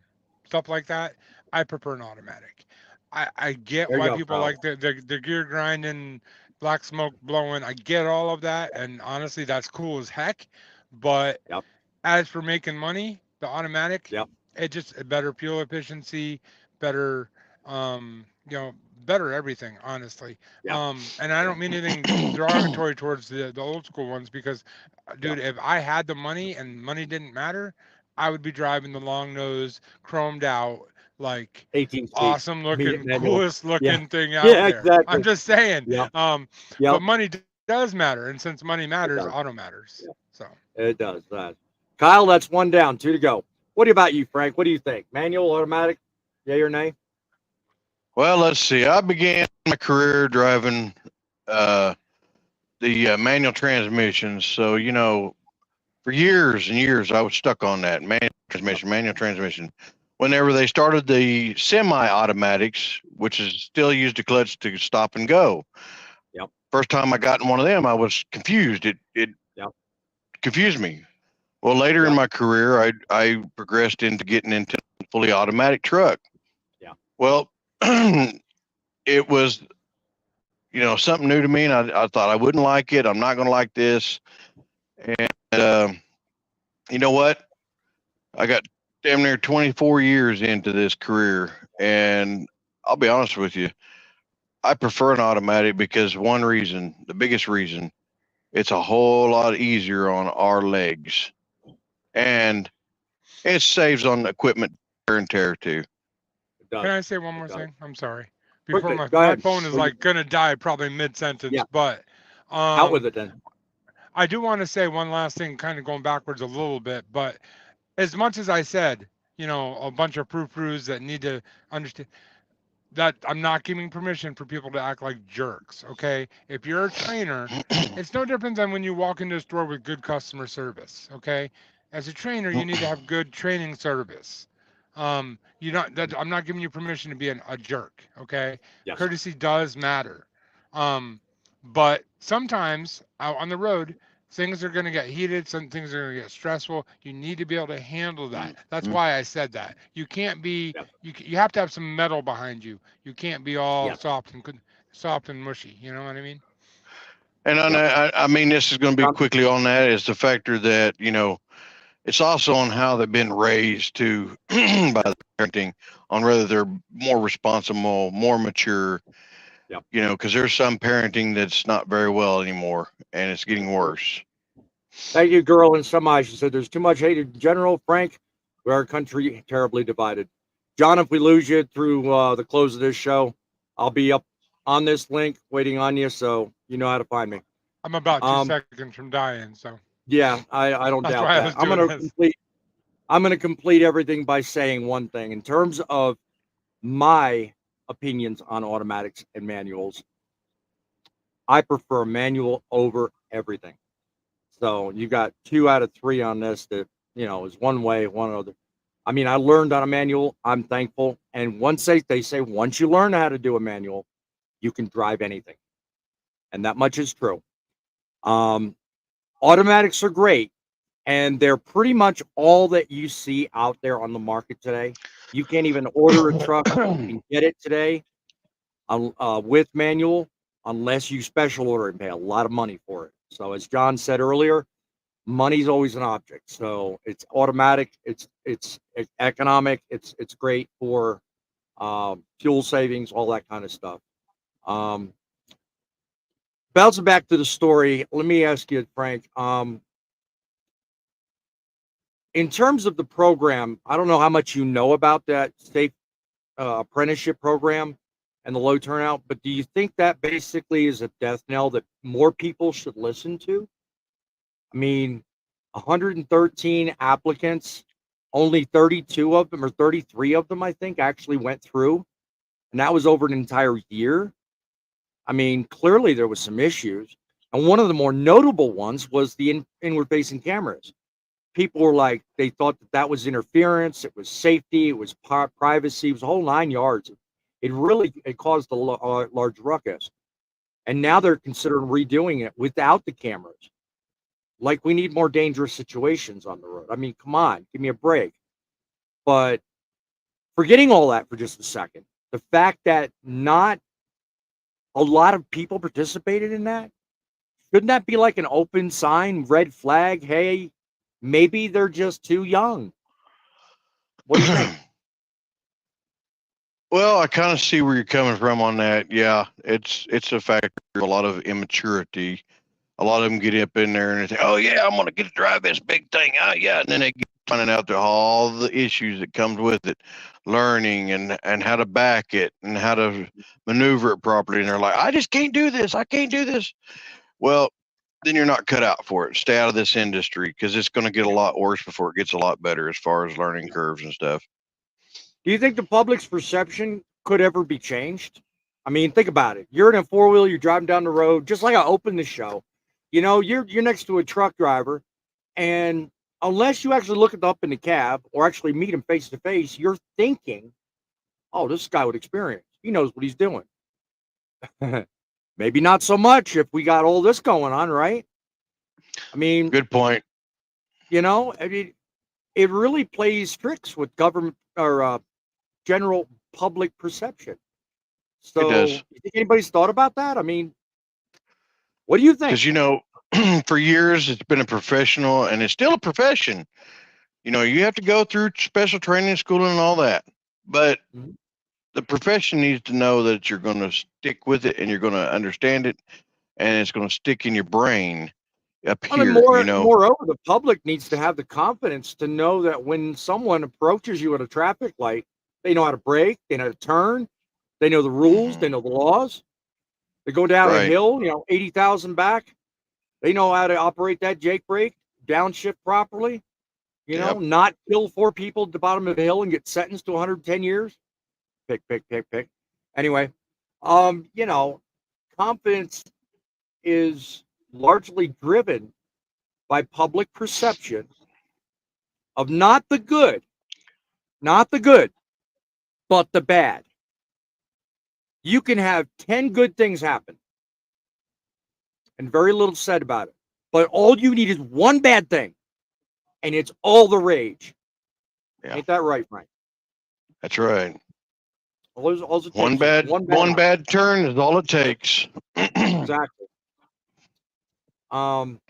stuff like that, I prefer an automatic. I get There you why go, people like Kyle. the gear grinding, black smoke blowing. I get all of that, and honestly, that's cool as heck. But Yep. as for making money, the automatic, Yep. it just better fuel efficiency, better better everything, honestly. Yep. And I Yep. don't mean anything derogatory towards the old school ones because, dude, Yep. if I had the money and money didn't matter, I would be driving the long nose, chromed out, like 18 speed. awesome Me looking, manual. coolest Yeah. looking thing out Yeah. there. I'm Exactly. just saying. Yep. But Yep. money does matter, and since money It matters, does. auto matters. Yep. So. It does. Kyle, that's one down, two to go. What about you, Frank? What do you think? Manual, automatic? Yay or nay? Well, let's see. I began my career driving uh, the manual transmissions. So, for years and years, I was stuck on that manual transmission. Whenever they started the semi-automatics, which is still used a clutch to stop and go. Yep. First time I got in one of them, I was confused. It Yep. confused me. Well, later in Yep. my career, I progressed into getting into a fully automatic truck. Yeah. Well, it was something new to me, and I thought I wouldn't like it. I'm not going to like this. And you know what? I got damn near 24 years into this career, and I'll be honest with you, I prefer an automatic because one reason, the biggest reason, it's a whole lot easier on our legs, and it saves on equipment wear and tear too. It Can does. I say one It more does. thing? I'm sorry. Before Quickly. Go my ahead. phone is like gonna die probably mid sentence, Yeah. but Out with um it then. I do want to say one last thing, kind of going backwards a little bit, but as much as I said, a bunch of frou-frous that need to understand that I'm not giving permission for people to act like jerks, okay? If you're a trainer, it's no different than when you walk into a store with good customer service, okay? As a trainer, you need to have good training service. You not that I'm not giving you permission to be a jerk, okay? Yes. Courtesy does matter. Um, but sometimes out on the road, things are going to get heated, some things are going to get stressful. You need to be able to handle that. That's why I said that. You can't be Yes. you have to have some metal behind you. You can't be all Yes. soft and mushy. You know what I mean? And Yep. I mean, this is going to be Um, quickly on that is the factor that, it's also on how they've been raised to by the parenting on whether they're more responsible, more mature, yep. because there's some parenting that's not very well anymore and it's getting worse. Thank you, girl. In some eyes, she said there's too much hate in general. Frank, we are a country terribly divided. John, if we lose you through the close of this show, I'll be up on this link waiting on you, so you know how to find me. I'm about two Um, seconds from dying, so yeah, I don't that's doubt why I that. was doing this. I'm gonna complete everything by saying one thing in terms of my opinions on automatics and manuals. I prefer a manual over everything. So you got 2 out of 3 on this that, is one way, one other. I mean, I learned on a manual. I'm thankful. And once they say, once you learn how to do a manual, you can drive anything. And that much is true. Automatics are great. And they're pretty much all that you see out there on the market today. You can't even order a truck and get it today with manual unless you special order and pay a lot of money for it. So as John said earlier, money's always an object. So it's automatic, it's economic, it's great for fuel savings, all that kind of stuff. Bouncing back to the story, let me ask you, Frank. In terms of the program, I don't know how much you know about that safe apprenticeship program and the low turnout, but do you think that basically is a death knell that more people should listen to? I mean, 113 applicants, only 32 of them or 33 of them, I think, actually went through, and that was over an entire year. I mean, clearly there was some issues, and one of the more notable ones was the inward-facing cameras. People were like, they thought that was interference, it was safety, it was privacy, it was a whole 9 yards. It caused a large ruckus, and now they're considering redoing it without the cameras. Like, we need more dangerous situations on the road. I mean, come on, give me a break. But forgetting all that for just a second, the fact that not a lot of people participated in that, shouldn't that be like an open sign, red flag? Hey, maybe they're just too young. What do you think? Well, I kind of see where you're coming from on that. Yeah, it's a factor of a lot of immaturity. A lot of them get up in there and they say, "Oh yeah, I'm gonna get to drive this big thing." Oh yeah, and then they get finding out all the issues that comes with it, learning and how to back it and how to maneuver it properly. And they're like, "I just can't do this. I can't do this." Well, then you're not cut out for it. Stay out of this industry because it's going to get a lot worse before it gets a lot better as far as learning curves and stuff. Do you think the public's perception could ever be changed? I mean, think about it. You're in a four-wheel, you're driving down the road, just like I opened the show. You're next to a truck driver, and unless you actually look up in the cab or actually meet him face to face, you're thinking, "Oh, this guy with experience. He knows what he's doing." Maybe not so much if we got all this going on, right? I mean, Good point. I mean, it really plays tricks with government or general public perception. It So, does. you think anybody's thought about that? I mean, what do you think? Because for years it's been a professional and it's still a profession. You have to go through special training schooling and all that, but Mhm. the profession needs to know that you're going to stick with it and you're going to understand it and it's going to stick in your brain up I mean, here. moreover, the public needs to have the confidence to know that when someone approaches you at a traffic light, they know how to brake, they know how to turn, they know the rules, they Mhm. know the laws. They go down a Right. hill, 80,000 back. They know how to operate that Jake brake, downshift properly, Yep. not kill 4 people at the bottom of the hill and get sentenced to 110 years. Pick, pick, pick, pick. Anyway, um, you know, confidence is largely driven by public perception of not the good, but the bad. You can have 10 good things happen and very little said about it. But all you need is one bad thing, and it's all the rage. Yeah. Ain't that right, Frank? That's right. All it One takes is bad one bad one apple. bad turn is all it takes. Exactly. Um,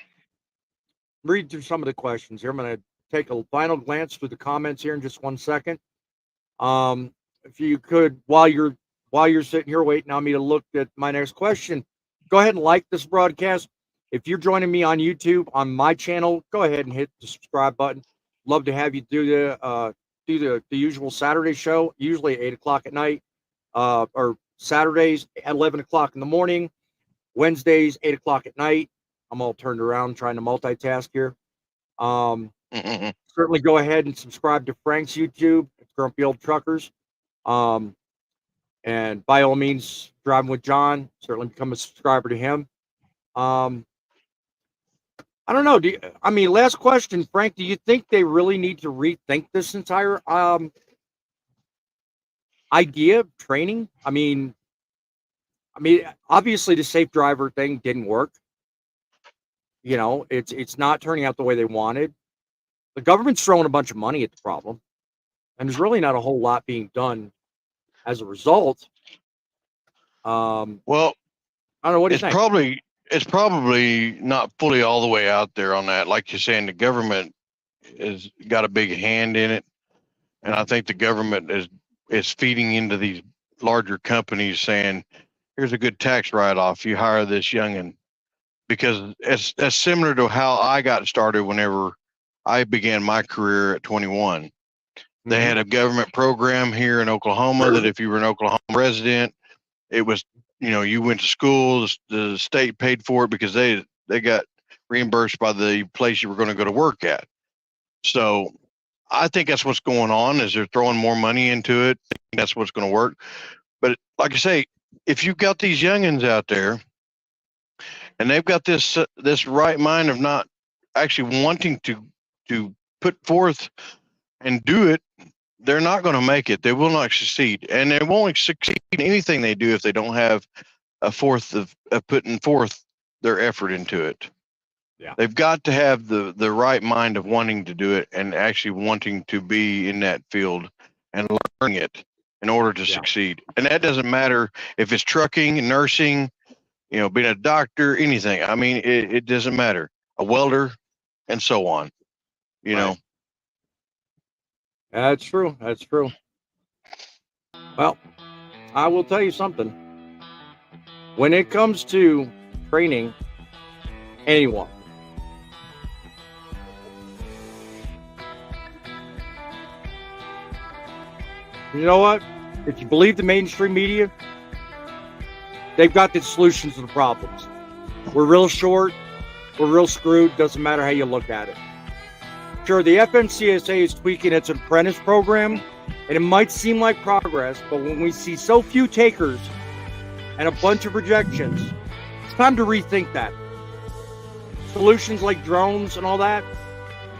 read through some of the questions here. I'm going to take a final glance through the comments here in just 1 second. If you could, while you're sitting here waiting on me to look at my next question, go ahead and like this broadcast. If you're joining me on YouTube on my channel, go ahead and hit the subscribe button. Love to have you do the usual Saturday show, usually at 8 o'clock at night, or Saturdays at 11 o'clock in the morning, Wednesdays 8 o'clock at night. I'm all turned around trying to multitask here. Certainly go ahead and subscribe to Frank's YouTube, Grumpy Old Truckers. Um, And by all means, driving with John, certainly become a subscriber to him. I don't know. Last question, Frank. Do you think they really need to rethink this entire idea of training? Obviously the safe driver thing didn't work. It's not turning out the way they wanted. The government's throwing a bunch of money at the problem, and there's really not a whole lot being done as a result. Well, I don't know. What do you think? It's probably not fully all the way out there on that. Like you're saying, the government has got a big hand in it, and I think the government is feeding into these larger companies saying, "Here's a good tax write-off. You hire this youngin." Because it's similar to how I got started whenever I began my career at 21. They had a government program here in Oklahoma that if you were an Oklahoma resident, it was, you went to school, the state paid for it because they got reimbursed by the place you were going to go to work at. So I think that's what's going on, is they're throwing more money into it. I think that's what's going to work. But like I say, if you've got these youngins out there and they've got this right mind of not actually wanting to put forth and do it, they're not going to make it. They will not succeed, and they won't succeed in anything they do if they don't have a fourth of putting forth their effort into it. Yeah, they've got to have the right mind of wanting to do it and actually wanting to be in that field and learning it in order to succeed. And that doesn't matter if it's trucking, nursing, being a doctor, anything. It doesn't matter. A welder, and so on. Right. That's true. That's true. Well, I will tell you something. When it comes to training anyone, you know what? If you believe the mainstream media, they've got the solutions to the problems. We're real short. We're real screwed. Doesn't matter how you look at it. Sure, the FMCSA is tweaking its apprentice program, and it might seem like progress, but when we see so few takers and a bunch of rejections, it's time to rethink that. Solutions like drones and all that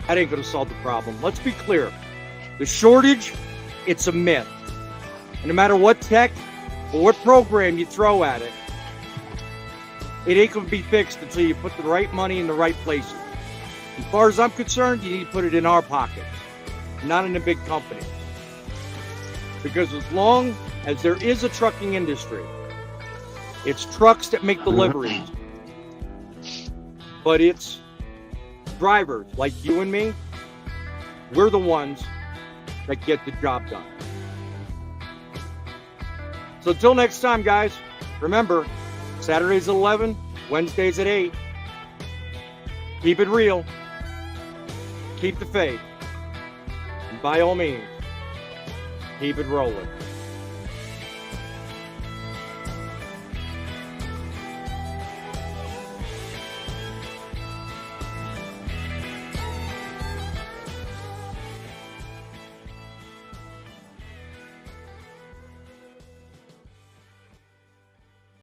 ain't going to solve the problem. Let's be clear. The shortage, it's a myth. And no matter what tech or what program you throw at it, it ain't going to be fixed until you put the right money in the right places. As far as I'm concerned, you need to put it in our pocket, not in a big company. Because as long as there is a trucking industry, it's trucks that make deliveries, but it's drivers like you and me. We're the ones that get the job done. So until next time, guys, remember, Saturdays at 11, Wednesdays at 8. Keep it real. Keep the faith. And by all means, keep it rolling.